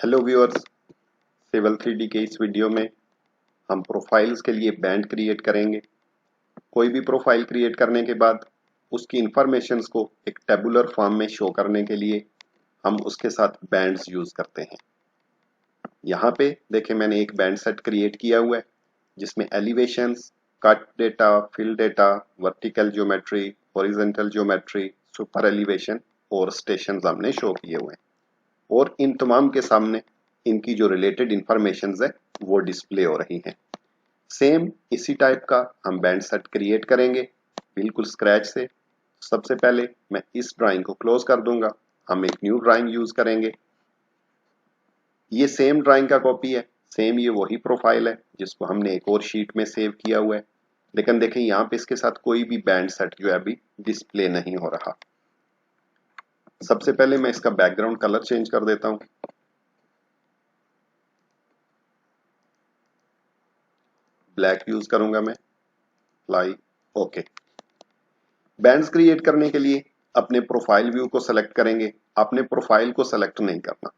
Hello viewers, civil 3D के इस video में हम प्रोफाइल्स के लिए बैंड क्रिएट करेंगे। कोई भी प्रोफाइल क्रिएट करने के बाद उसकी इंफॉर्मेशंस को एक टेबुलर फॉर्म में शो करने के लिए हम उसके साथ बैंड्स यूज करते हैं। यहाँ पे देखें, मैंने एक बैंड सेट क्रिएट किया हुआ है जिसमें elevations, cut data, fill data, vertical geometry, horizontal geometry, super elevation और स्टेशंस हमने शो किए हुए हैं और इन तमाम के सामने इनकी जो रिलेटेड इंफॉर्मेशन है वो डिस्प्ले हो रही है। सेम इसी टाइप का हम बैंड सेट क्रिएट करेंगे बिल्कुल स्क्रैच से। सबसे पहले मैं इस ड्राइंग को क्लोज कर दूंगा, हम एक न्यू ड्राइंग यूज करेंगे। ये सेम ड्राइंग का कॉपी है, सेम ये वही प्रोफाइल है जिसको हमने एक और शीट में सेव किया हुआ है, लेकिन देखें यहाँ पे इसके साथ कोई भी बैंड सेट जो है अभी डिस्प्ले नहीं हो रहा। सबसे पहले मैं इसका बैकग्राउंड कलर चेंज कर देता हूं। ब्लैक यूज करूंगा मैं, अप्लाई, ओके। बैंड्स क्रिएट करने के लिए अपने प्रोफाइल व्यू को सेलेक्ट करेंगे। आपने प्रोफाइल को सेलेक्ट नहीं करना,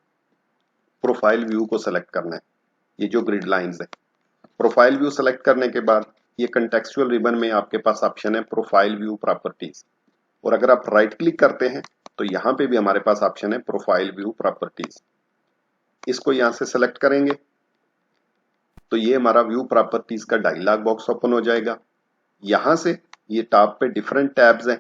प्रोफाइल व्यू को सेलेक्ट करना है। ये जो ग्रिड लाइंस है, प्रोफाइल व्यू सेलेक्ट करने के बाद ये कंटेक्सचुअल रिबन में आपके पास ऑप्शन है प्रोफाइल व्यू प्रॉपर्टीज, और अगर आप राइट क्लिक करते हैं तो यहाँ पे भी हमारे पास ऑप्शन है प्रोफाइल व्यू प्रॉपर्टीज। इसको यहाँ से सेलेक्ट करेंगे तो ये हमारा व्यू प्रॉपर्टीज का डायलॉग बॉक्स ओपन हो जाएगा। यहां से ये टॉप पे डिफरेंट टैब्स हैं।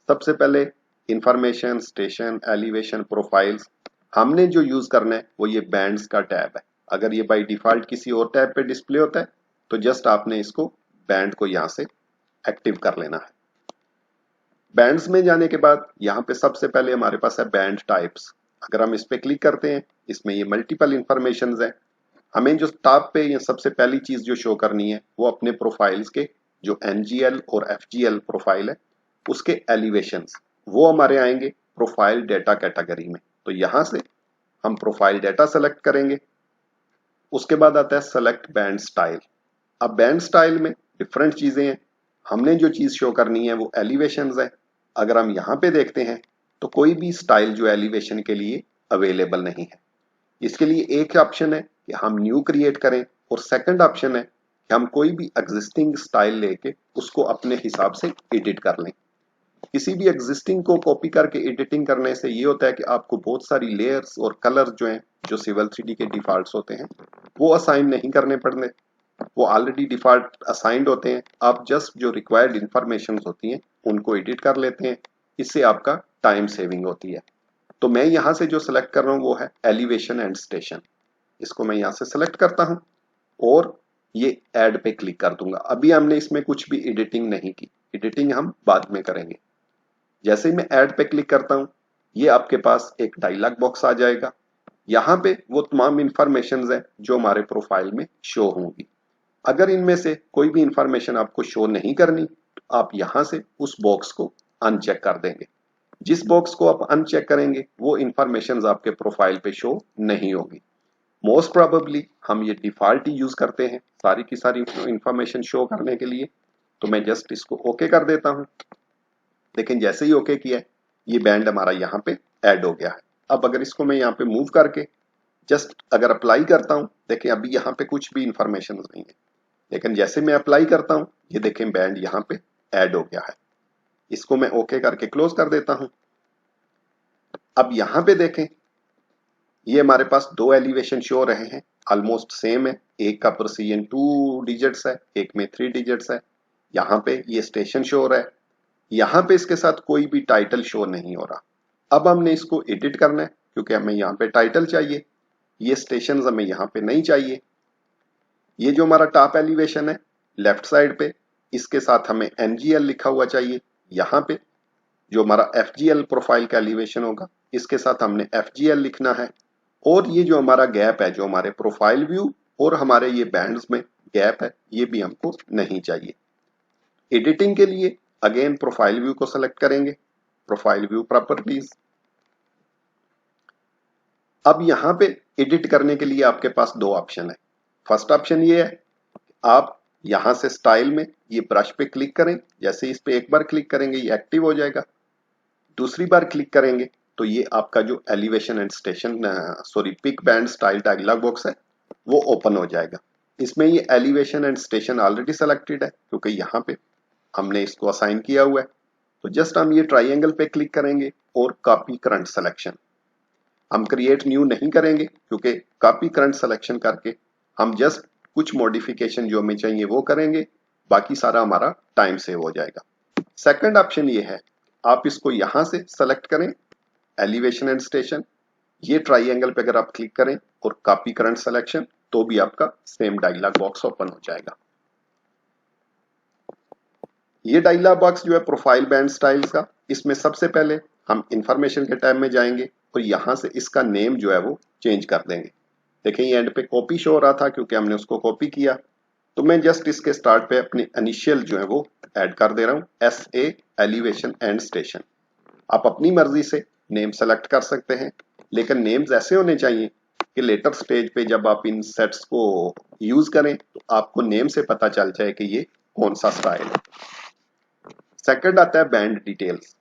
सबसे पहले इंफॉर्मेशन, स्टेशन, एलिवेशन, प्रोफाइल्स। हमने जो यूज करना है वो ये बैंड्स का टैब है। अगर ये बाय डिफॉल्ट किसी और टैब पे डिस्प्ले होता है तो जस्ट आपने इसको बैंड को यहां से एक्टिव कर लेना है। बैंड्स में जाने के बाद यहाँ पे सबसे पहले हमारे पास है बैंड टाइप्स। अगर हम इस पे क्लिक करते हैं, इसमें ये मल्टीपल इंफॉर्मेशन है। हमें जो टॉप पे ये सबसे पहली चीज जो शो करनी है वो अपने प्रोफाइल्स के जो NGL और FGL प्रोफाइल है उसके एलिवेशंस, वो हमारे आएंगे प्रोफाइल डेटा कैटेगरी में। तो यहां से हम प्रोफाइल डेटा सेलेक्ट करेंगे। उसके बाद आता है सेलेक्ट बैंड स्टाइल। अब बैंड स्टाइल में डिफरेंट चीजें हैं। हमने जो चीज शो करनी है वो एलिवेशंस है। अगर हम यहाँ पे देखते हैं तो कोई भी स्टाइल जो एलिवेशन के लिए अवेलेबल नहीं है। इसके लिए एक ऑप्शन है कि हम न्यू क्रिएट करें, और सेकंड ऑप्शन है कि हम कोई भी एग्जिस्टिंग स्टाइल लेके उसको अपने हिसाब से एडिट कर लें। किसी भी एग्जिस्टिंग को कॉपी करके एडिटिंग करने से ये होता है कि आपको बहुत सारी लेयर्स और कलर जो हैं, जो सिविल 3D के डिफॉल्ट्स होते हैं, वो असाइन नहीं करने पड़ने, वो ऑलरेडी डिफॉल्ट असाइंड होते हैं। आप जस्ट जो रिक्वायर्ड इंफॉर्मेशन होती हैं उनको एडिट कर लेते हैं। इससे आपका टाइम सेविंग होती है। तो मैं यहां से जो सिलेक्ट कर रहा हूं वो है एलिवेशन एंड स्टेशन। इसको मैं यहां से सिलेक्ट करता हूं और ये ऐड पे क्लिक कर दूंगा। अभी हमने इसमें कुछ भी एडिटिंग नहीं की, एडिटिंग हम बाद में करेंगे। जैसे ही मैं ऐड पे क्लिक करता हूं ये आपके पास एक डायलॉग बॉक्स आ जाएगा। यहाँ पे वो तमाम इंफॉर्मेशन है जो हमारे प्रोफाइल में शो होंगी। अगर इनमें से कोई भी इंफॉर्मेशन आपको शो नहीं करनी तो आप यहां से उस बॉक्स को अनचेक कर देंगे। जिस बॉक्स को आप अनचेक करेंगे वो इंफॉर्मेशन आपके प्रोफाइल पे शो नहीं होगी। मोस्ट प्रोबेबली हम ये डिफॉल्ट ही यूज करते हैं सारी की सारी इंफॉर्मेशन शो करने के लिए। तो मैं जस्ट इसको ओके कर देता हूं। लेकिन जैसे ही ओके किया ये बैंड हमारा यहाँ पे ऐड हो गया है। अब अगर इसको मैं यहाँ पे मूव करके जस्ट अगर अप्लाई करता हूँ, देखें अभी यहाँ पे कुछ भी इंफॉर्मेशन नहीं है, लेकिन जैसे मैं अप्लाई करता हूँ ये देखें बैंड यहाँ पे ऐड हो गया है। इसको मैं ओके करके क्लोज कर देता हूँ। अब यहाँ पे देखें ये हमारे पास दो एलिवेशन शो रहे हैं, ऑलमोस्ट सेम है। एक का प्रोसीजन 2 डिजिट्स है, एक में 3 डिजिट्स है। यहाँ पे ये स्टेशन शो हो रहा है, यहाँ पे इसके साथ कोई भी टाइटल शो नहीं हो रहा। अब हमने इसको एडिट करना है क्योंकि हमें यहाँ पे टाइटल चाहिए, ये स्टेशन हमें यहाँ पे नहीं चाहिए। ये जो हमारा टॉप एलिवेशन है लेफ्ट साइड पे, इसके साथ हमें NGL लिखा हुआ चाहिए। यहाँ पे जो हमारा FGL प्रोफाइल का एलिवेशन होगा इसके साथ हमने FGL लिखना है। और ये जो हमारा गैप है, जो हमारे प्रोफाइल व्यू और हमारे ये बैंड्स में गैप है, ये भी हमको नहीं चाहिए। एडिटिंग के लिए अगेन प्रोफाइल व्यू को सेलेक्ट करेंगे, प्रोफाइल व्यू प्रॉपर्टीज। अब यहाँ पे एडिट करने के लिए आपके पास दो ऑप्शन है। फर्स्ट ऑप्शन ये है, आप यहाँ से स्टाइल में ये ब्रश पे क्लिक करें। जैसे इस पे एक बार क्लिक करेंगे ये एक्टिव हो जाएगा। दूसरी बार क्लिक करेंगे तो ये आपका जो elevation and station pick band style dialog box है वो ओपन हो जाएगा। इसमें ये elevation and station already selected है क्योंकि यहाँ पे हमने इसको असाइन किया हुआ है। तो जस्ट हम ये ट्राइंगल पे क्लिक करेंगे और कॉपी करंट सिलेक्शन, हम क्रिएट न्यू नहीं करेंगे क्योंकि कॉपी करंट सिलेक्शन करके हम जस्ट कुछ मॉडिफिकेशन जो हमें चाहिए वो करेंगे, बाकी सारा हमारा टाइम सेव हो जाएगा। सेकंड ऑप्शन ये है, आप इसको यहां से सेलेक्ट करें एलिवेशन एंड स्टेशन, ये ट्राइंगल पे अगर आप क्लिक करें और कॉपी करंट सिलेक्शन तो भी आपका सेम डायलॉग बॉक्स ओपन हो जाएगा। ये डायलॉग बॉक्स जो है प्रोफाइल बैंड स्टाइल्स का, इसमें सबसे पहले हम इंफॉर्मेशन के टैब में जाएंगे और यहां से इसका नेम जो है वो चेंज कर देंगे। देखिए ये एंड पे कॉपी शो हो रहा था क्योंकि हमने उसको कॉपी किया, तो मैं जस्ट इसके स्टार्ट पे अपनी इनिशियल जो है वो ऐड कर दे रहा हूँ, SA एलिवेशन एंड स्टेशन। आप अपनी मर्जी से नेम सेलेक्ट कर सकते हैं, लेकिन नेम्स ऐसे होने चाहिए कि लेटर स्टेज पे जब आप इन सेट्स को यूज करें तो आपको नेम से पता चल जाए कि ये कौन सा स्टाइल है। सेकंड आता है बैंड डिटेल्स।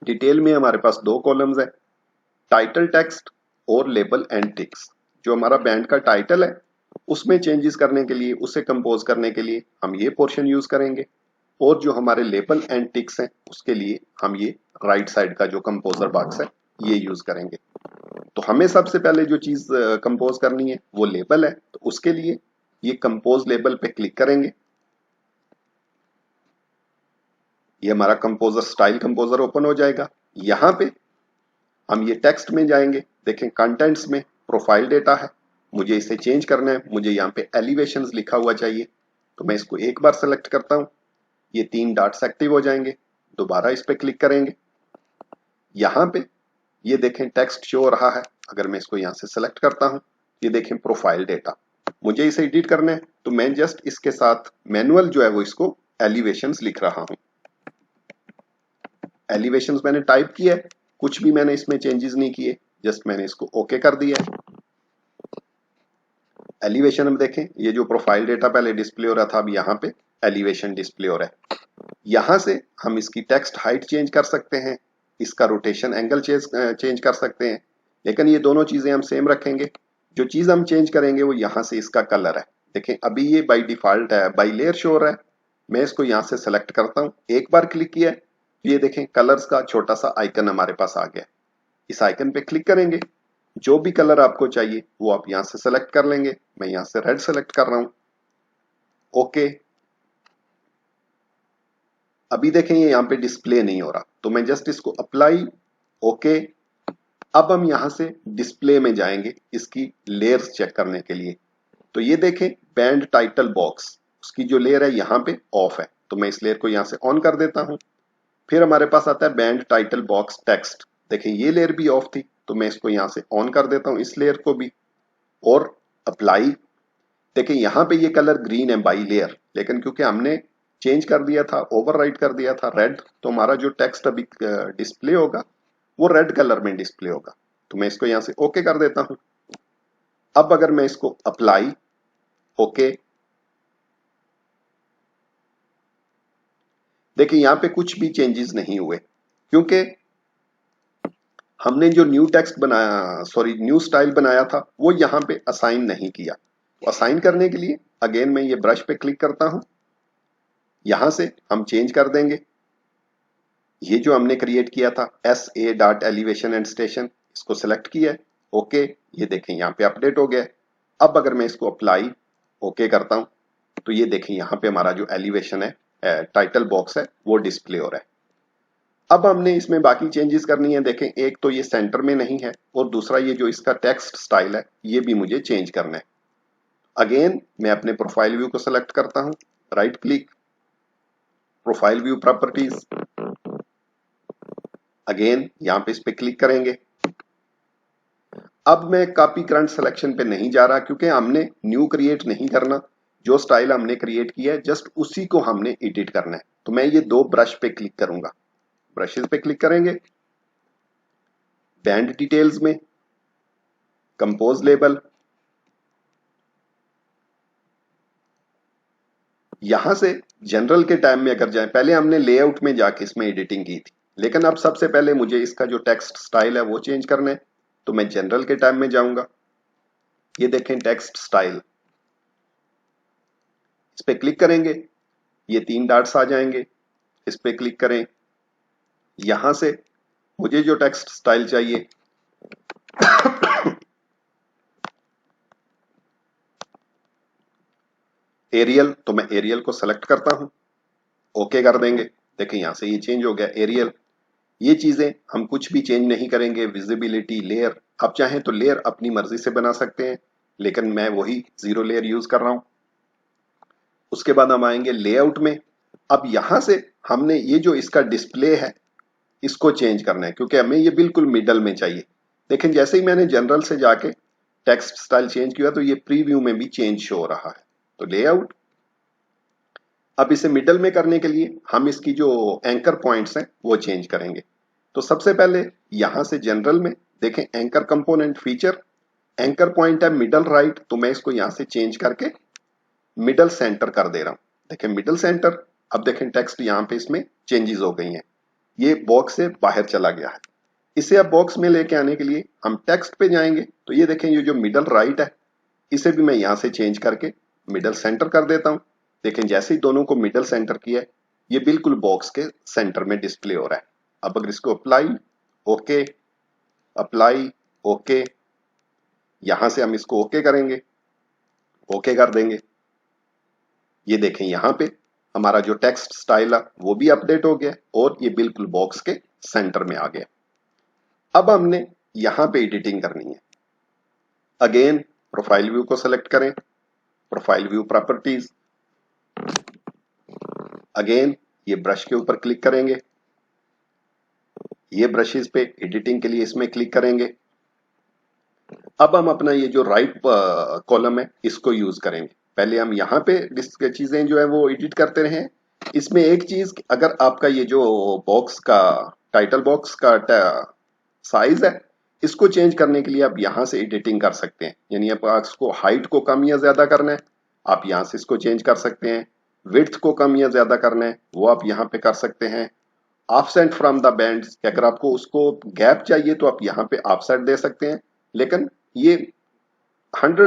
डिटेल में हमारे पास दो कॉलम्स है, टाइटल टेक्स्ट और लेबल एंड टिक्स। जो हमारा बैंड का टाइटल है उसमें चेंजेस करने के लिए, उसे कंपोज करने के लिए हम ये पोर्शन यूज करेंगे, और जो हमारे लेबल एंड टिक्स हैं उसके लिए हम ये राइट साइड का जो कंपोजर बॉक्स है ये यूज करेंगे। तो हमें सबसे पहले जो चीज कंपोज करनी है वो लेबल है, तो उसके लिए ये कंपोज लेबल पे क्लिक करेंगे। ये हमारा कंपोजर स्टाइल कंपोजर ओपन हो जाएगा। यहाँ पे हम ये टेक्स्ट में जाएंगे, देखें कंटेंट्स में प्रोफाइल डेटा है, मुझे इसे चेंज करना है, मुझे यहाँ पे एलिवेशंस लिखा हुआ चाहिए, तो मैं इसको एक बार सेलेक्ट करता हूँ, ये 3 डॉट्स एक्टिव हो जाएंगे, दोबारा इस पे क्लिक करेंगे। यहाँ पे ये देखें टेक्स्ट शो हो रहा है, अगर मैं इसको यहाँ से सेलेक्ट करता हूँ, ये देखें प्रोफाइल डेटा, मुझे इसे एडिट करना है तो मैं जस्ट इसके साथ मैनुअल जो है वो इसको एलिवेशंस लिख रहा हूँ। एलिवेशंस मैंने टाइप किया है, कुछ भी मैंने इसमें चेंजेस नहीं किए, जस्ट मैंने इसको ओके कर दिया है। एलिवेशन हम देखें, ये जो प्रोफाइल डेटा पहले डिस्प्ले हो रहा था अब यहाँ पे एलिवेशन डिस्प्ले हो रहा है। यहाँ से हम इसकी टेक्स्ट हाइट चेंज कर सकते हैं, इसका रोटेशन एंगल चेंज कर सकते हैं, लेकिन ये दोनों चीजें हम सेम रखेंगे। जो चीज हम चेंज करेंगे वो यहाँ से इसका कलर है। देखें अभी ये बाई डिफॉल्ट है, बाई लेयर शो हो रहा है, मैं इसको यहाँ से सेलेक्ट करता हूँ, एक बार क्लिक किया, ये देखें कलर्स का छोटा सा आइकन हमारे पास आ गया। इस आइकन पे क्लिक करेंगे, जो भी कलर आपको चाहिए वो आप यहां से सेलेक्ट कर लेंगे, मैं यहां से रेड सेलेक्ट कर रहा हूं, ओके। अभी देखें ये यहां पे डिस्प्ले नहीं हो रहा, तो मैं जस्ट इसको अप्लाई, ओके। अब हम यहां से डिस्प्ले में जाएंगे इसकी लेयर्स चेक करने के लिए, तो ये देखें बैंड टाइटल बॉक्स, उसकी जो लेयर है यहाँ पे ऑफ है, तो मैं इस लेयर को यहां से ऑन कर देता हूं। फिर हमारे पास आता है बैंड टाइटल बॉक्स टेक्स्ट, देखें ये लेयर भी ऑफ थी, तो मैं इसको यहां से ऑन कर देता हूं इस लेयर को भी, और अप्लाई। देखिए यहाँ पे ये कलर ग्रीन है बाई लेयर, लेकिन क्योंकि हमने चेंज कर दिया था, ओवरराइट कर दिया था रेड, तो हमारा जो टेक्स्ट अभी डिस्प्ले होगा वो रेड कलर में डिस्प्ले होगा, तो मैं इसको यहाँ से ओके कर देता हूं। अब अगर मैं इसको अप्लाई, ओके, देखिए यहाँ पे कुछ भी चेंजेस नहीं हुए क्योंकि हमने जो न्यू टेक्स्ट बनाया, न्यू स्टाइल बनाया था वो यहाँ पे असाइन नहीं किया। तो असाइन करने के लिए अगेन मैं ये ब्रश पे क्लिक करता हूं, यहां से हम चेंज कर देंगे। ये जो हमने क्रिएट किया था SA dot elevation and station, इसको सिलेक्ट किया है, ओके, ये देखें यहाँ पे अपडेट हो गया। अब अगर मैं इसको अप्लाई, ओके करता हूं, तो ये देखें यहाँ पे हमारा जो एलिवेशन है टाइटल बॉक्स है वो डिस्प्ले हो रहा है। अब हमने इसमें बाकी चेंजेस करनी है, देखें एक तो ये सेंटर में नहीं है, और दूसरा ये जो इसका टेक्स्ट स्टाइल है ये भी मुझे चेंज करना है। अगेन मैं अपने प्रोफाइल व्यू को सिलेक्ट करता हूं, right click, profile view properties, again यहां पे इस पे क्लिक करेंगे। अब मैं कॉपी करंट सिलेक्शन पे नहीं जा रहा क्योंकि हमने न्यू क्रिएट नहीं करना, जो स्टाइल हमने क्रिएट किया है जस्ट उसी को हमने एडिट करना है। तो मैं ये दो ब्रश पे क्लिक करूंगा, ब्रशेस पे क्लिक करेंगे, बैंड डिटेल्स में कंपोज लेबल, यहां से जनरल के टाइम में अगर जाए, पहले हमने लेआउट में जाके इसमें एडिटिंग की थी, लेकिन अब सबसे पहले मुझे इसका जो टेक्स्ट स्टाइल है वो चेंज करना है, तो मैं जनरल के टैब में जाऊंगा। ये देखें टेक्स्ट स्टाइल, इस पे क्लिक करेंगे, ये 3 डॉट्स आ जाएंगे, इस पे क्लिक करें। यहां से मुझे जो टेक्स्ट स्टाइल चाहिए एरियल, तो मैं एरियल को सेलेक्ट करता हूं, ओके कर देंगे। देखिए यहां से ये चेंज हो गया एरियल। ये चीजें हम कुछ भी चेंज नहीं करेंगे। विजिबिलिटी, लेयर, आप चाहें तो लेयर अपनी मर्जी से बना सकते हैं, लेकिन मैं वही 0 लेयर यूज कर रहा हूं। उसके बाद हम आएंगे लेआउट में। अब यहां से हमने ये जो इसका डिस्प्ले है इसको चेंज करना है, क्योंकि हमें ये बिल्कुल मिडल में चाहिए। लेकिन जैसे ही मैंने जनरल से जाके टेक्स्ट स्टाइल चेंज किया तो ये प्रीव्यू में भी चेंज शो हो रहा है। तो लेआउट, अब इसे मिडल में करने के लिए हम इसकी जो एंकर पॉइंट्स हैं वो चेंज करेंगे। तो सबसे पहले यहां से जनरल में देखें anchor component feature, anchor point है मिडल राइट, तो मैं इसको यहां से चेंज करके मिडल सेंटर कर दे रहा हूं। देखें मिडल सेंटर। अब देखें टेक्स्ट यहां पे इसमें चेंजेस हो गई हैं, ये बॉक्स से बाहर चला गया है। इसे अब बॉक्स में लेके आने के लिए हम टेक्स्ट पे जाएंगे, तो ये देखें ये जो मिडल राइट है इसे भी मैं यहां से चेंज करके मिडल सेंटर कर देता हूं। लेकिन जैसे ही दोनों को मिडल सेंटर किया है ये बिल्कुल बॉक्स के सेंटर में डिस्प्ले हो रहा है। अब अगर इसको अप्लाई, ओके, अप्लाई, ओके, यहां से हम इसको ओके करेंगे, ओके कर देंगे। ये देखें यहां पे हमारा जो टेक्स्ट स्टाइल है वो भी अपडेट हो गया और ये बिल्कुल बॉक्स के सेंटर में आ गया। अब हमने यहां पे एडिटिंग करनी है। अगेन प्रोफाइल व्यू को सेलेक्ट करें, प्रोफाइल व्यू प्रॉपर्टीज, अगेन ये ब्रश के ऊपर क्लिक करेंगे, ये ब्रशेस पे एडिटिंग के लिए इसमें क्लिक करेंगे। अब हम अपना ये जो राइट कॉलम है इसको यूज करेंगे। पहले हम यहाँ पे चीजें जो है वो एडिट करते रहे। इसमें एक चीज, अगर आपका ये जो बॉक्स का टाइटल बॉक्स का साइज है इसको चेंज करने के लिए आप यहाँ से एडिटिंग कर सकते हैं। यानी आप इसको हाइट को कम या ज्यादा करना है, आप यहाँ से इसको चेंज कर सकते हैं। विड्थ को कम या ज्यादा करना है वो आप यहाँ पे कर सकते हैं। ऑफसेट फ्रॉम द बैंड्स, अगर आपको उसको गैप चाहिए तो आप यहाँ पे ऑफसेट दे सकते हैं, लेकिन ये 100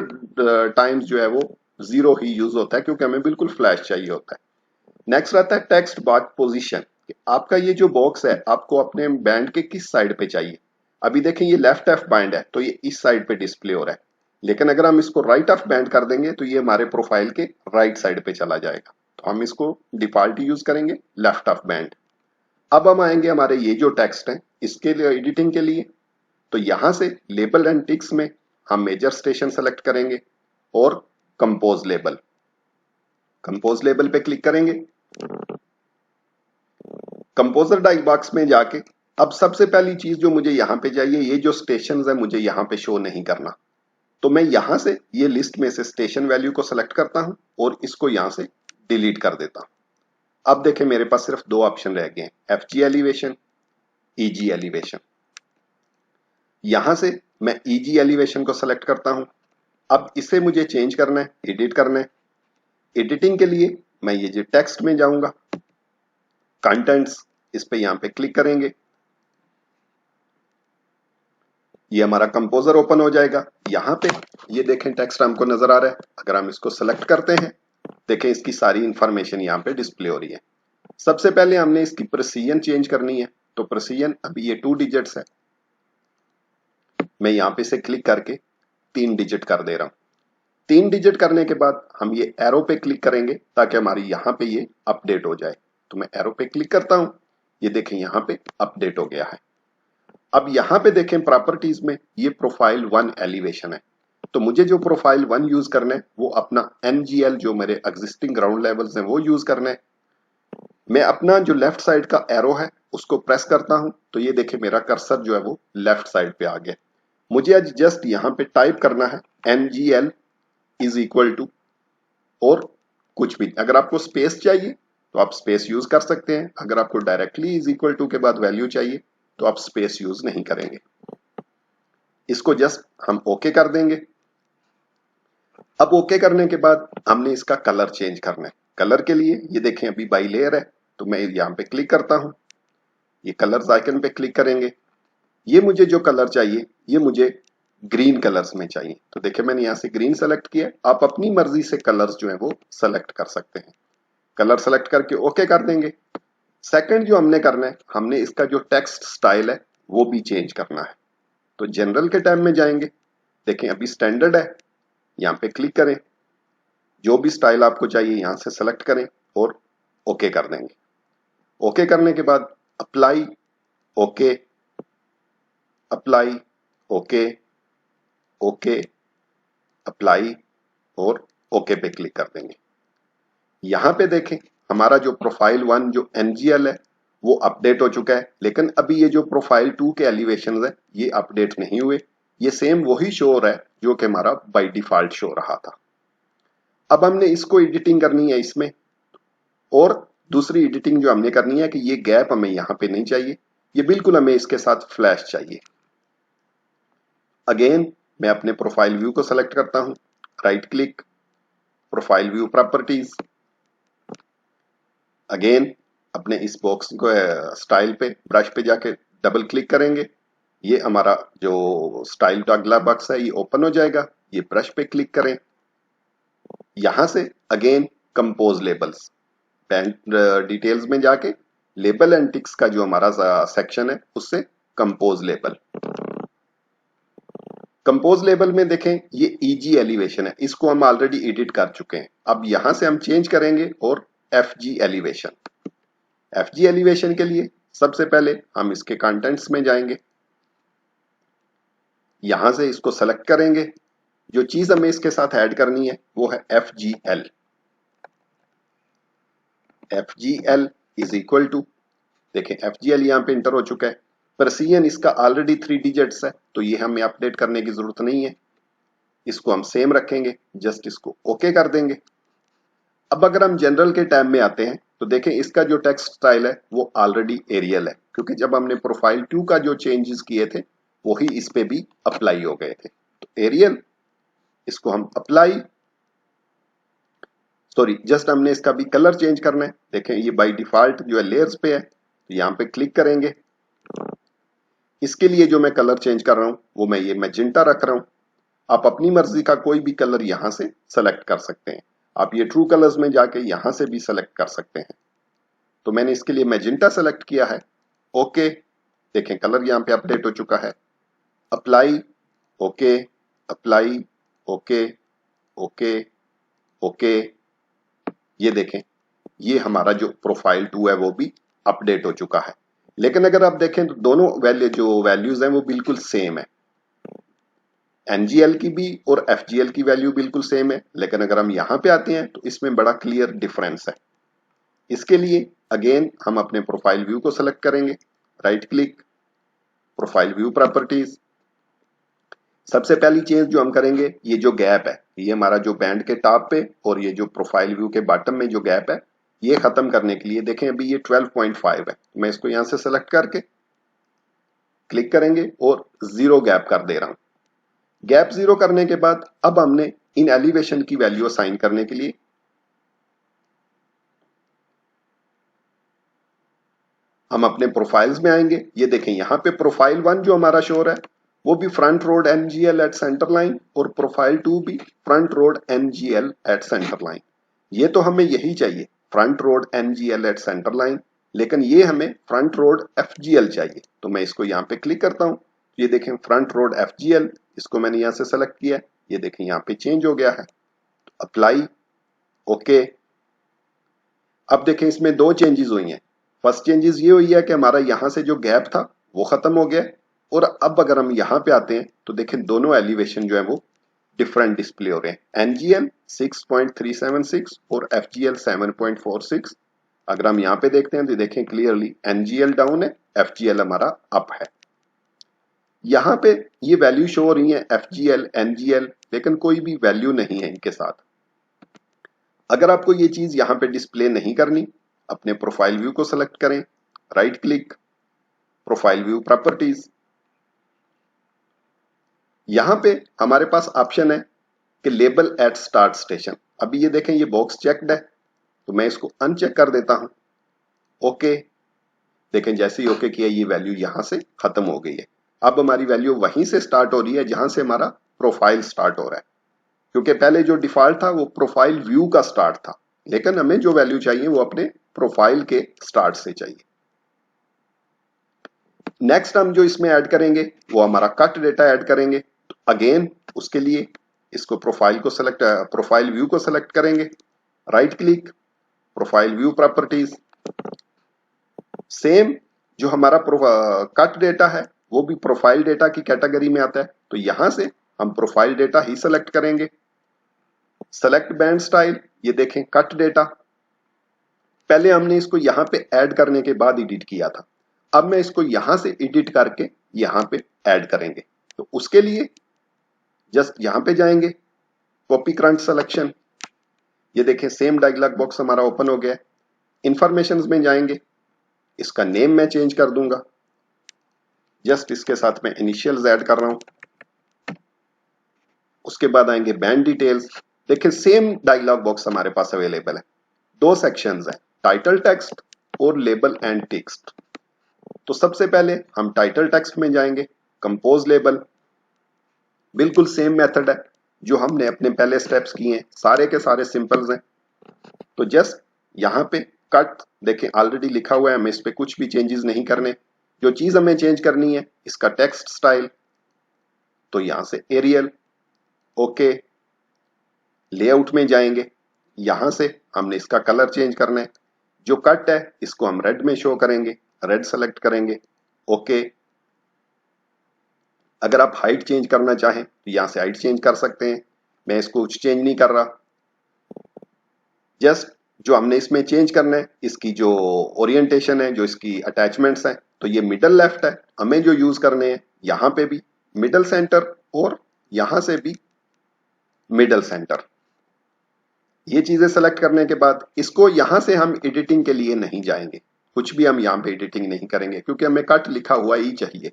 टाइम्स जो है वो 0 ही यूज होता है, क्योंकि हमें बिल्कुल फ्लैश चाहिए होता है। नेक्स्ट रहता है टेक्स्ट बॉक्स पोजीशन। आपका ये जो बॉक्स है आपको अपने बैंड के किस साइड पे चाहिए। अभी देखें ये लेफ्ट ऑफ बैंड है तो ये इस साइड पे डिस्प्ले हो रहा है, लेकिन अगर हम इसको राइट ऑफ बैंड कर देंगे तो ये हमारे प्रोफाइल के राइट साइड पे चला जाएगा। तो हम इसको डिफॉल्ट यूज करेंगे लेफ्ट ऑफ बैंड। अब हम आएंगे हमारे ये जो टेक्स्ट है इसके लिए एडिटिंग के लिए, तो यहां से लेबल एंड टिक्स में हम मेजर स्टेशन सेलेक्ट करेंगे और कंपोज लेबल, कंपोज लेबल पे क्लिक करेंगे। कंपोजर डायलॉग बॉक्स में जाके अब सबसे पहली चीज जो मुझे यहाँ पे चाहिए, ये जो स्टेशन है मुझे यहाँ पे शो नहीं करना, तो मैं यहां से ये लिस्ट में से स्टेशन वैल्यू को सेलेक्ट करता हूं और इसको यहां से डिलीट कर देता हूं। अब देखें मेरे पास सिर्फ 2 ऑप्शन रह गए हैं, एफजी एलिवेशन, ईजी एलिवेशन। यहां से मैं ईजी एलिवेशन को सेलेक्ट करता हूं। अब इसे मुझे चेंज करना है, एडिट करना है। एडिटिंग के लिए मैं ये जो टेक्स्ट में जाऊंगा, कंटेंट्स, इस पे यहां पे क्लिक करेंगे, ये हमारा कंपोजर ओपन हो जाएगा। यहां पे ये देखें टेक्स्ट हमको नजर आ रहा है। अगर हम इसको सेलेक्ट करते हैं, देखें इसकी सारी इंफॉर्मेशन यहाँ पे डिस्प्ले हो रही है। सबसे पहले हमने इसकी प्रेसिजन चेंज करनी है, तो प्रेसिजन अभी ये 2 डिजिट्स है, मैं यहाँ पे से क्लिक करके 3 डिजिट कर दे रहा हूं। 3 डिजिट करने के बाद हम ये एरो पे क्लिक करेंगे ताकि हमारी यहाँ पे ये अपडेट हो जाए। तो मैं एरो पे क्लिक करता हूं, ये देखें यहाँ पे अपडेट हो गया है। अब यहाँ पे देखें प्रॉपर्टीज में ये प्रोफाइल 1 एलिवेशन है, तो मुझे जो प्रोफाइल 1 यूज करना है वो अपना NGL जो मेरे एग्जिस्टिंग ग्राउंड लेवल्स हैं वो यूज करना है। मैं अपना जो लेफ्ट साइड का एरो है उसको प्रेस करता हूं, तो ये देखें मेरा कर्सर जो है वो लेफ्ट साइड पे आ गया। मुझे आज जस्ट यहाँ पे टाइप करना है NGL इज इक्वल टू, और कुछ भी, अगर आपको स्पेस चाहिए तो आप स्पेस यूज कर सकते हैं, अगर आपको डायरेक्टली इज इक्वल टू के बाद वैल्यू चाहिए तो आप स्पेस यूज नहीं करेंगे। इसको जस्ट हम ओके कर देंगे। अब ओके करने के बाद हमने इसका कलर चेंज करना है। कलर के लिए ये देखें अभी बाई लेयर है, तो मैं यहाँ पे क्लिक करता हूं, ये कलर्स आइकन पे क्लिक करेंगे। ये मुझे जो कलर चाहिए ये मुझे ग्रीन कलर्स में चाहिए, तो देखिए मैंने यहाँ से ग्रीन सेलेक्ट किया। आप अपनी मर्जी से कलर्स जो है वो सेलेक्ट कर सकते हैं। कलर सेलेक्ट करके ओके कर देंगे। सेकंड जो हमने करना है, हमने इसका जो टेक्स्ट स्टाइल है वो भी चेंज करना है। तो जनरल के टैब में जाएंगे, देखें अभी स्टैंडर्ड है, यहाँ पे क्लिक करें, जो भी स्टाइल आपको चाहिए यहाँ से सेलेक्ट करें और ओके कर देंगे। ओके करने के बाद apply, okay, apply, okay, okay, apply और ओके पे क्लिक कर देंगे। यहां पे देखें हमारा जो प्रोफाइल 1 जो एनजीएल है वो अपडेट हो चुका है, लेकिन अभी ये जो प्रोफाइल 2 के एलिवेशन है ये अपडेट नहीं हुए। ये सेम वही शो हो रहा है जो कि हमारा बाय डिफॉल्ट शो रहा था। अब हमने इसको एडिटिंग करनी है इसमें, और दूसरी एडिटिंग जो हमने करनी है कि ये गैप हमें यहाँ पे नहीं चाहिए, ये बिल्कुल हमें इसके साथ फ्लैश चाहिए। अगेन मैं अपने प्रोफाइल व्यू को सेलेक्ट करता हूं, right click, profile view properties, again अपने इस बॉक्स को स्टाइल पे ब्रश पे जाके डबल क्लिक करेंगे। ये हमारा जो स्टाइल का अगला बॉक्स है ये ओपन हो जाएगा। ये ब्रश पे क्लिक करें, यहां से again compose labels, band details में जाके लेबल एंड टिक्स का जो हमारा सेक्शन है उससे कंपोज लेबल। कंपोज लेबल में देखें ये ईजी एलिवेशन है, इसको हम ऑलरेडी एडिट कर चुके हैं। अब यहां से हम चेंज करेंगे और एफजी एलिवेशन। एफजी एलिवेशन के लिए सबसे पहले हम इसके कंटेंट्स में जाएंगे, यहां से इसको सेलेक्ट करेंगे। जो चीज हमें इसके साथ ऐड करनी है वो है FGL। FGL is equal to, देखें FGL यहां पे इंटर हो चुका है, प्रेसिजन इसका ऑलरेडी 3 डिजिट्स है तो ये हमें अपडेट करने की जरूरत नहीं है। इसको हम सेम रखेंगे, जस्ट इसको ओके कर देंगे। अब अगर हम जनरल के टैब में आते हैं तो देखें इसका जो टेक्स्ट स्टाइल है वो ऑलरेडी एरियल है, क्योंकि जब हमने प्रोफाइल 2 का जो चेंजेस किए थे वही इस पे भी अप्लाई हो गए थे। तो एरियल, इसको हम अप्लाई, सॉरी जस्ट हमने इसका भी कलर चेंज करना है। देखें ये बाय डिफॉल्ट जो है लेयर्स पे है, तो यहाँ पे क्लिक करेंगे। इसके लिए जो मैं कलर चेंज कर रहा हूं वो मैं ये मैजेंटा रख रहा हूं। आप अपनी मर्जी का कोई भी कलर यहां से सेलेक्ट कर सकते हैं। आप ये ट्रू कलर्स में जाके यहां से भी सेलेक्ट कर सकते हैं। तो मैंने इसके लिए मैजेंटा सेलेक्ट किया है, ओके। देखें कलर यहाँ पे अपडेट हो चुका है। Apply, okay, apply, okay, okay, okay. ये देखें ये हमारा जो प्रोफाइल 2 है वो भी अपडेट हो चुका है। लेकिन अगर आप देखें तो दोनों वैल्यूज हैं वो बिल्कुल सेम है। एनजीएल की भी और एफजीएल की वैल्यू बिल्कुल सेम है, लेकिन अगर हम यहां पे आते हैं तो इसमें बड़ा क्लियर डिफरेंस है। इसके लिए अगेन हम अपने प्रोफाइल व्यू को सेलेक्ट करेंगे, right click, profile view properties. सबसे पहली चीज जो हम करेंगे, ये जो गैप है ये हमारा जो बैंड के टॉप पे और ये जो प्रोफाइल व्यू के बॉटम में जो गैप है ये खत्म करने के लिए देखें अभी ये 12.5 है, मैं इसको यहां से सेलेक्ट करके क्लिक करेंगे और 0 गैप कर दे रहा हूं। गैप 0 करने के बाद अब हमने इन एलिवेशन की वैल्यू असाइन करने के लिए हम अपने प्रोफाइल्स में आएंगे। ये देखें यहाँ पे प्रोफाइल 1 जो हमारा शो है वो भी front road NGL at centre line, और प्रोफाइल 2 भी front road NGL at centre line. ये तो हमें यही चाहिए, front road NGL at centre line, लेकिन ये हमें फ्रंट रोड एफजीएल चाहिए। तो मैं इसको यहाँ पे क्लिक करता हूँ, ये देखें फ्रंट रोड एफजीएल, इसको मैंने यहाँ से सेलेक्ट किया, ये देखें यहाँ पे चेंज हो गया है। Apply, okay. अब देखें इसमें 2 चेंजेस हुई हैं। फर्स्ट चेंजेस ये हुई है कि हमारा यहां से जो गैप था वो खत्म हो गया, और अब अगर हम यहां पे आते हैं तो देखें दोनों एलिवेशन जो है वो डिफरेंट डिस्प्ले हो रहे हैं। एनजीएल 6.376 और एफजीएल 7.46। अगर हम यहाँ पे देखते हैं तो देखें क्लियरली एनजीएल डाउन है, एफजीएल हमारा अप है। यहाँ पे ये वैल्यू शो हो रही है एफजीएल, एनजीएल, लेकिन कोई भी वैल्यू नहीं है इनके साथ। अगर आपको ये चीज यहां पे डिस्प्ले नहीं करनी, अपने प्रोफाइल व्यू को सेलेक्ट करें, right click, profile view properties. यहां पे हमारे पास ऑप्शन है कि लेबल एट स्टार्ट स्टेशन। अभी ये देखें ये बॉक्स चेक्ड है, तो मैं इसको अनचेक कर देता हूं, ओके। देखें जैसे ही ओके किया ये वैल्यू यहां से खत्म हो गई है। अब हमारी वैल्यू वहीं से स्टार्ट हो रही है जहां से हमारा प्रोफाइल स्टार्ट हो रहा है, क्योंकि पहले जो डिफॉल्ट था वो प्रोफाइल व्यू का स्टार्ट था, लेकिन हमें जो वैल्यू चाहिए वो अपने प्रोफाइल के स्टार्ट से चाहिए। नेक्स्ट हम जो इसमें ऐड करेंगे वो हमारा कट डेटा ऐड करेंगे। तो अगेन उसके लिए इसको प्रोफाइल व्यू को सेलेक्ट करेंगे, right click, profile view properties. Same जो हमारा कट डेटा है वो भी प्रोफाइल डेटा की कैटेगरी में आता है, तो यहां से हम प्रोफाइल डेटा ही सेलेक्ट करेंगे। सेलेक्ट बैंड स्टाइल, ये देखें कट डेटा, पहले हमने इसको यहां पे ऐड करने के बाद एडिट किया था, अब मैं इसको यहां से एडिट करके यहां पे ऐड करेंगे। तो उसके लिए जस्ट यहां पे जाएंगे, कॉपी करंट सिलेक्शन, ये देखें सेम डायलॉग बॉक्स हमारा ओपन हो गया। इंफॉर्मेशन में जाएंगे, इसका नेम मैं चेंज कर दूंगा, जस्ट इसके साथ मैं इनिशियल्स ऐड कर रहा हूं। उसके बाद आएंगे बैंड डिटेल्स, देखिए सेम डायलॉग बॉक्स हमारे पास अवेलेबल है, दो सेक्शंस है, टाइटल टेक्स्ट और लेबल एंड टेक्स्ट। तो सबसे पहले हम टाइटल टेक्स्ट में जाएंगे, कंपोज लेबल, बिल्कुल सेम मेथड है जो हमने अपने पहले स्टेप्स किए हैं, सारे के सारे सिंपल्स हैं। तो जस्ट यहां पे कट, देखें ऑलरेडी लिखा हुआ है, हमें इस पे कुछ भी चेंजेस नहीं करने। जो चीज हमें चेंज करनी है इसका टेक्स्ट स्टाइल, तो यहां से एरियल, ओके, लेआउट में जाएंगे, यहां से हमने इसका कलर चेंज करना है, जो कट है इसको हम रेड में शो करेंगे, रेड सेलेक्ट करेंगे, ओके। अगर आप हाइट चेंज करना चाहें तो यहां से हाइट चेंज कर सकते हैं, मैं इसको कुछ चेंज नहीं कर रहा। जस्ट जो हमने इसमें चेंज करना है इसकी जो ओरिएंटेशन है, जो इसकी अटैचमेंट्स हैं, तो ये मिडल लेफ्ट है, हमें जो यूज करने हैं यहां पे भी मिडल सेंटर और यहां से भी मिडल सेंटर। ये चीजें सेलेक्ट करने के बाद इसको यहां से हम एडिटिंग के लिए नहीं जाएंगे, कुछ भी हम यहां पे एडिटिंग नहीं करेंगे क्योंकि हमें कट लिखा हुआ ही चाहिए।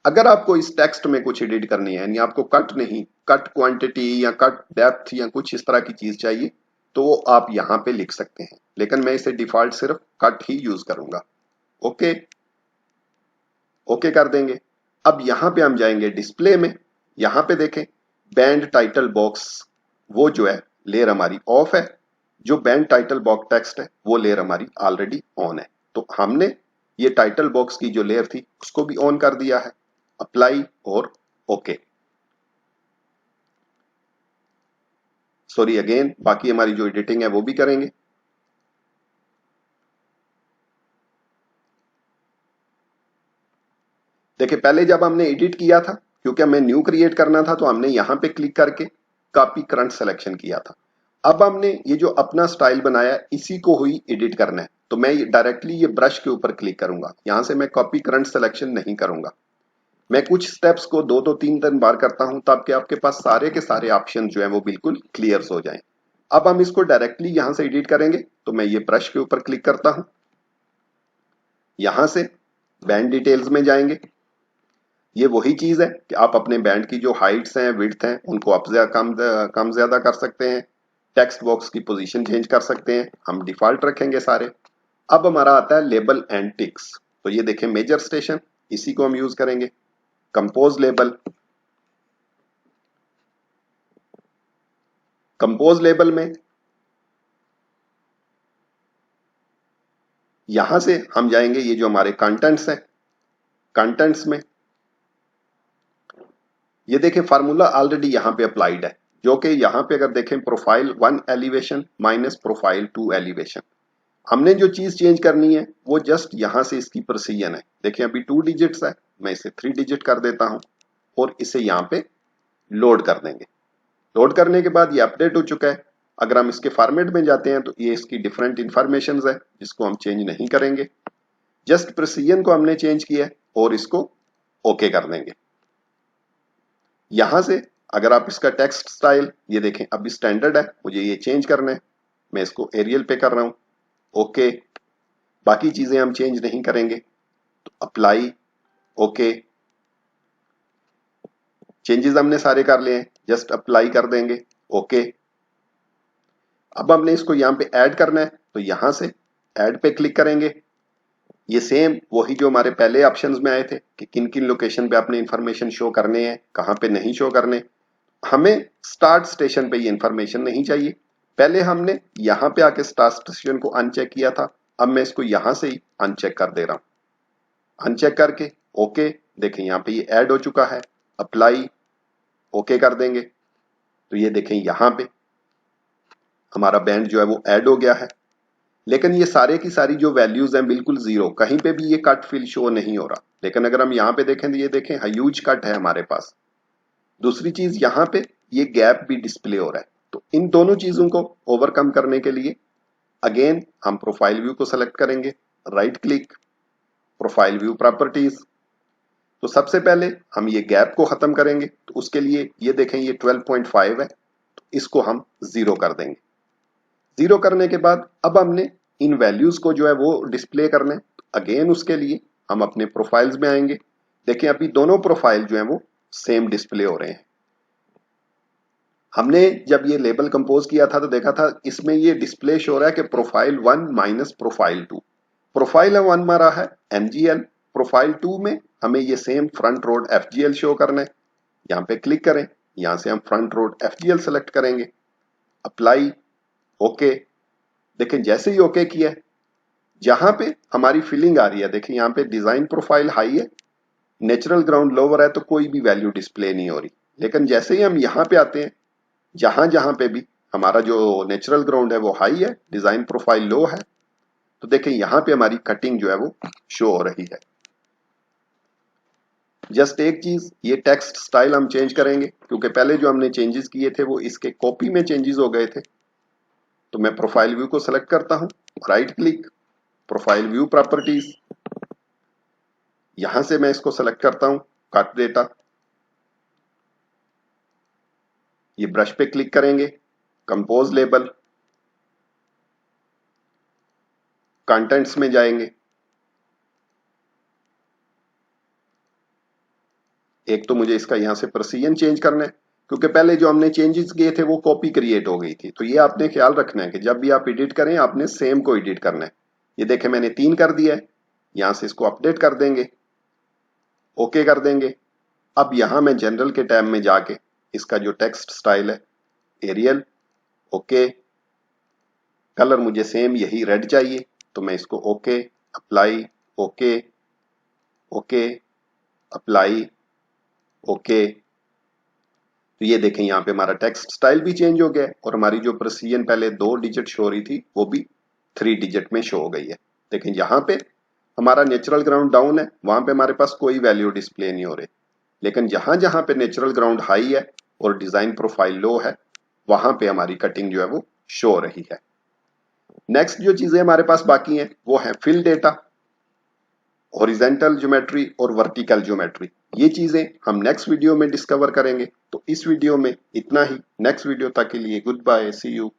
अगर आपको इस टेक्स्ट में कुछ एडिट करनी है, यानी आपको कट नहीं, कट क्वांटिटी या कट डेप्थ या कुछ इस तरह की चीज चाहिए, तो वो आप यहां पे लिख सकते हैं, लेकिन मैं इसे डिफॉल्ट सिर्फ कट ही यूज करूंगा। ओके, ओके कर देंगे। अब यहां पे हम जाएंगे डिस्प्ले में, यहां पे देखें बैंड टाइटल बॉक्स, वो जो है लेयर हमारी ऑफ है, जो बैंड टाइटल बॉक्स टेक्स्ट है वो लेयर हमारी ऑलरेडी ऑन है। तो हमने ये टाइटल बॉक्स की जो लेयर थी उसको भी ऑन कर दिया है, अप्लाई और ओके। सॉरी अगेन, बाकी हमारी जो एडिटिंग है वो भी करेंगे। देखिए पहले जब हमने एडिट किया था, क्योंकि हमें न्यू क्रिएट करना था, तो हमने यहां पे क्लिक करके कॉपी करंट सिलेक्शन किया था। अब हमने ये जो अपना स्टाइल बनाया इसी को ही एडिट करना है, तो मैं डायरेक्टली ये ब्रश के ऊपर क्लिक करूंगा, यहां से मैं कॉपी करंट सिलेक्शन नहीं करूंगा। मैं कुछ स्टेप्स को दो दो तीन तीन बार करता हूं ताकि आपके पास सारे के सारे ऑप्शन जो है वो बिल्कुल क्लियर हो जाएं। अब हम इसको डायरेक्टली यहां से एडिट करेंगे, तो मैं ये ब्रश के ऊपर क्लिक करता हूं, यहां से बैंड डिटेल्स में जाएंगे। ये वही चीज है कि आप अपने बैंड की जो हाइट्स हैं, विड्थ हैं, उनको आप कम ज्यादा कर सकते हैं, टेक्स्ट बॉक्स की पोजीशन चेंज कर सकते हैं, हम डिफॉल्ट रखेंगे सारे। अब हमारा आता है लेबल एंड टिक्स, तो ये देखें मेजर स्टेशन, इसी को हम यूज करेंगे। कंपोज लेबल, कंपोज लेबल में यहां से हम जाएंगे, ये जो हमारे कंटेंट्स हैं, कंटेंट्स में ये देखें फार्मूला ऑलरेडी यहां पे अप्लाइड है, जो कि यहां पे अगर देखें profile 1 elevation minus profile 2 elevation. हमने जो चीज चेंज करनी है वो जस्ट यहां से इसकी प्रोसीजन है। देखिए अभी 2 डिजिट्स है, मैं इसे 3 डिजिट कर देता हूं और इसे यहां पे लोड कर देंगे। लोड करने के बाद ये अपडेट हो चुका है। अगर हम इसके फॉर्मेट में जाते हैं तो ये इसकी डिफरेंट इंफॉर्मेशन है जिसको हम चेंज नहीं करेंगे, जस्ट प्रोसीजन को हमने चेंज किया है और इसको ओके कर देंगे। यहां से अगर आप इसका टेक्स्ट स्टाइल, ये देखें अभी स्टैंडर्ड है, मुझे ये चेंज करना है, मैं इसको एरियल पे कर रहा हूं, ओके। बाकी चीजें हम चेंज नहीं करेंगे, तो अप्लाई, ओके। चेंजेस हमने सारे कर लिए हैं, जस्ट अप्लाई कर देंगे, ओके। अब हमने इसको यहां पे ऐड करना है, तो यहां से ऐड पे क्लिक करेंगे, ये सेम वही जो हमारे पहले ऑप्शंस में आए थे कि किन किन लोकेशन पे आपने इंफॉर्मेशन शो करने हैं, कहाँ पे नहीं शो करने। हमें स्टार्ट स्टेशन पे ये इंफॉर्मेशन नहीं चाहिए। पहले हमने यहाँ पे आके स्टार्ट स्टेशन को अनचेक किया था, अब मैं इसको यहां से ही अनचेक कर दे रहा हूं। अनचेक करके ओके, देखें यहाँ पे ये ऐड हो चुका है। अप्लाई ओके कर देंगे तो ये देखें यहाँ पे हमारा बैंड जो है वो ऐड हो गया है। लेकिन ये सारे की सारी जो वैल्यूज हैं बिल्कुल जीरो, कहीं पे भी ये कट फिल शो नहीं हो रहा। लेकिन अगर हम यहाँ पे देखें तो ये देखें ह्यूज कट है हमारे पास। दूसरी चीज यहाँ पे ये गैप भी डिस्प्ले हो रहा है। तो इन दोनों चीजों को ओवरकम करने के लिए अगेन हम प्रोफाइल व्यू को सेलेक्ट करेंगे, right click, profile view properties. तो सबसे पहले हम ये गैप को खत्म करेंगे, तो उसके लिए ये देखें ये 12.5 है, तो इसको हम 0 कर देंगे। 0 करने के बाद अब हमने इन वैल्यूज को जो है वो डिस्प्ले करना है। अगेन उसके लिए हम अपने प्रोफाइल्स में आएंगे। देखें अभी दोनों प्रोफाइल जो है वो सेम डिस्प्ले हो रहे हैं। हमने जब ये लेबल कंपोज किया था तो देखा था इसमें ये डिस्प्ले शो रहा है कि प्रोफाइल 1 माइनस प्रोफाइल 2। प्रोफाइल 1 हमारा है एमजीएल, प्रोफाइल 2 में हमें ये सेम फ्रंट रोड एफजीएल शो करना है। यहाँ पे क्लिक करें, यहाँ से हम फ्रंट रोड एफजीएल सेलेक्ट करेंगे, अप्लाई ओके। देखें जैसे ही ओके किया है, जहां पे हमारी फिलिंग आ रही है, देखें यहाँ पे डिजाइन प्रोफाइल हाई है, नेचुरल ग्राउंड लोअर है, तो कोई भी वैल्यू डिस्प्ले नहीं हो रही। लेकिन जैसे ही हम यहाँ पे आते हैं, जहां जहां पे भी हमारा जो नेचुरल ग्राउंड है वो हाई है, डिजाइन प्रोफाइल लो है, तो देखें यहाँ पे हमारी कटिंग जो है वो शो हो रही है। जस्ट एक चीज, ये टेक्स्ट स्टाइल हम चेंज करेंगे क्योंकि पहले जो हमने चेंजेस किए थे वो इसके कॉपी में चेंजेस हो गए थे। तो मैं प्रोफाइल व्यू को सेलेक्ट करता हूं, right click, profile view properties, यहां से मैं इसको सेलेक्ट करता हूं कट डेटा। ये ब्रश पे क्लिक करेंगे, कंपोज लेबल, कंटेंट्स में जाएंगे। एक तो मुझे इसका यहां से प्रेसिजन चेंज करना है क्योंकि पहले जो हमने चेंजेस किए थे वो कॉपी क्रिएट हो गई थी। तो ये आपने ख्याल रखना है कि जब भी आप एडिट करें आपने सेम को एडिट करना है। ये देखें मैंने 3 कर दिया है, यहां से इसको अपडेट कर देंगे, ओके कर देंगे। अब यहां मैं जनरल के टैब में जाके इसका जो टेक्स्ट स्टाइल है एरियल, ओके, कलर मुझे सेम यही रेड चाहिए, तो मैं इसको okay, apply okay, okay, apply okay. तो ये देखें यहाँ पे हमारा टेक्स्ट स्टाइल भी चेंज हो गया है और हमारी जो प्रेसिजन पहले 2 डिजिट शो हो रही थी वो भी 3 डिजिट में शो हो गई है। देखें यहाँ पे हमारा नेचुरल ग्राउंड डाउन है, वहां पे हमारे पास कोई वैल्यू डिस्प्ले नहीं हो रही। लेकिन जहां जहां पे नेचुरल ग्राउंड हाई है और डिजाइन प्रोफाइल लो है, वहां पे हमारी कटिंग जो है वो शो हो रही है। नेक्स्ट जो चीजें हमारे पास बाकी हैं वो है फिल डेटा, हॉरिजेंटल ज्योमेट्री और वर्टिकल ज्योमेट्री। ये चीजें हम नेक्स्ट वीडियो में डिस्कवर करेंगे। तो इस वीडियो में इतना ही। नेक्स्ट वीडियो तक के लिए गुड बाय, सी यू।